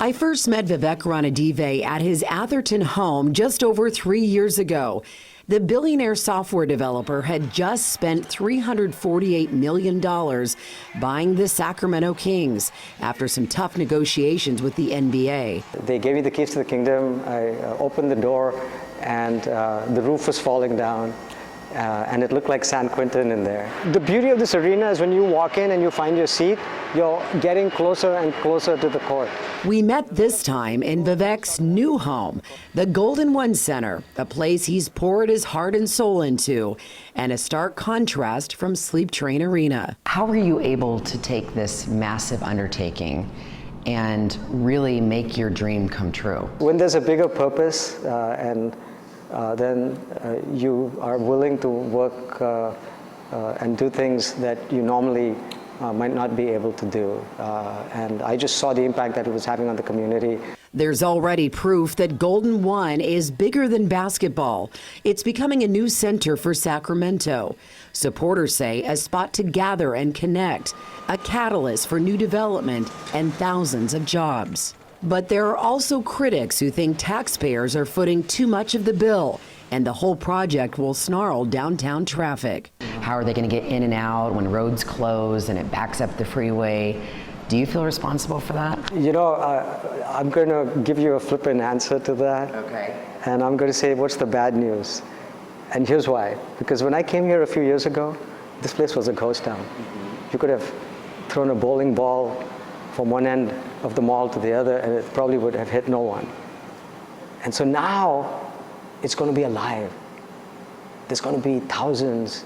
I first met Vivek Ranadive at his Atherton home just over 3 years ago. The billionaire software developer had just spent $348 million buying the Sacramento Kings after some tough negotiations with the NBA. They gave me the keys to the kingdom. I opened the door and the roof was falling down. And it looked like San Quentin in there. The beauty of this arena is when you walk in and you find your seat, you're getting closer and closer to the court. We met this time in Vivek's new home, the Golden One Center, a place he's poured his heart and soul into, and a stark contrast from Sleep Train Arena. How were you able to take this massive undertaking and really make your dream come true? When there's a bigger purpose then you are willing to work and do things that you normally might not be able to do. And I just saw the impact that it was having on the community. There's already proof that Golden One is bigger than basketball. It's becoming a new center for Sacramento. Supporters say a spot to gather and connect, a catalyst for new development and thousands of jobs. But there are also critics who think taxpayers are footing too much of the bill, and the whole project will snarl downtown traffic. How are they going to get in and out when roads close and it backs up the freeway? Do you feel responsible for that? You know, I'm going to give you a flippant answer to that. Okay. And I'm going to say, what's the bad news? And here's why. Because when I came here a few years ago, this place was a ghost town. You could have thrown a bowling ball from one end of the mall to the other, and it probably would have hit no one. And so now it's going to be alive. There's going to be thousands,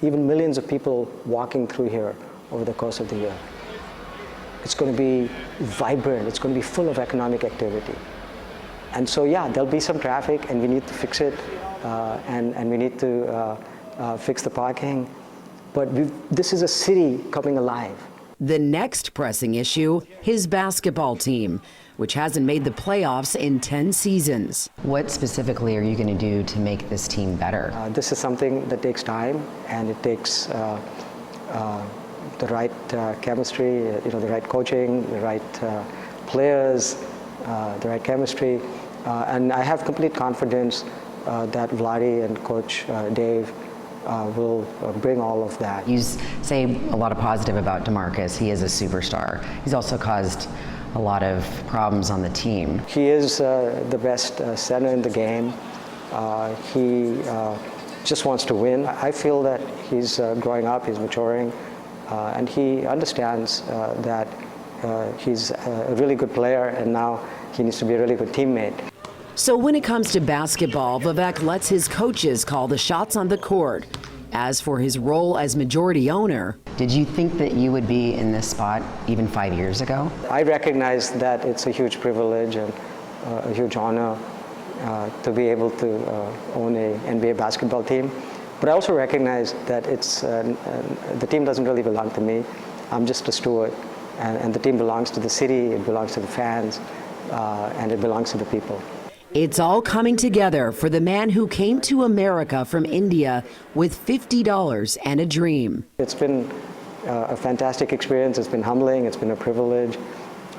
even millions of people walking through here over the course of the year. It's going to be vibrant. It's going to be full of economic activity. And so, yeah, there'll be some traffic, and we need to fix it, and we need to fix the parking. But this is a city coming alive. The next pressing issue, his basketball team, which hasn't made the playoffs in 10 seasons. What specifically are you going to do to make this team better? This is something that takes time, and it takes the right chemistry, the right coaching, the right players, the right chemistry. And I have complete confidence that Vladi and Coach Dave will bring all of that. You say a lot of positive about DeMarcus. He is a superstar. He's also caused a lot of problems on the team. He is the best center in the game. He just wants to win. I feel that he's growing up, he's maturing, and he understands that he's a really good player, and now he needs to be a really good teammate. So when it comes to basketball, Vivek lets his coaches call the shots on the court. As for his role as majority owner, did you think that you would be in this spot even 5 years ago? I recognize that it's a huge privilege and a huge honor to be able to own an NBA basketball team. But I also recognize that the team doesn't really belong to me. I'm just a steward. And the team belongs to the city, it belongs to the fans, and it belongs to the people. It's all coming together for the man who came to America from India with $50 and a dream. It's been a fantastic experience. It's been humbling. It's been a privilege.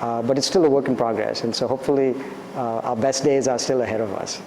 But it's still a work in progress. And so hopefully our best days are still ahead of us.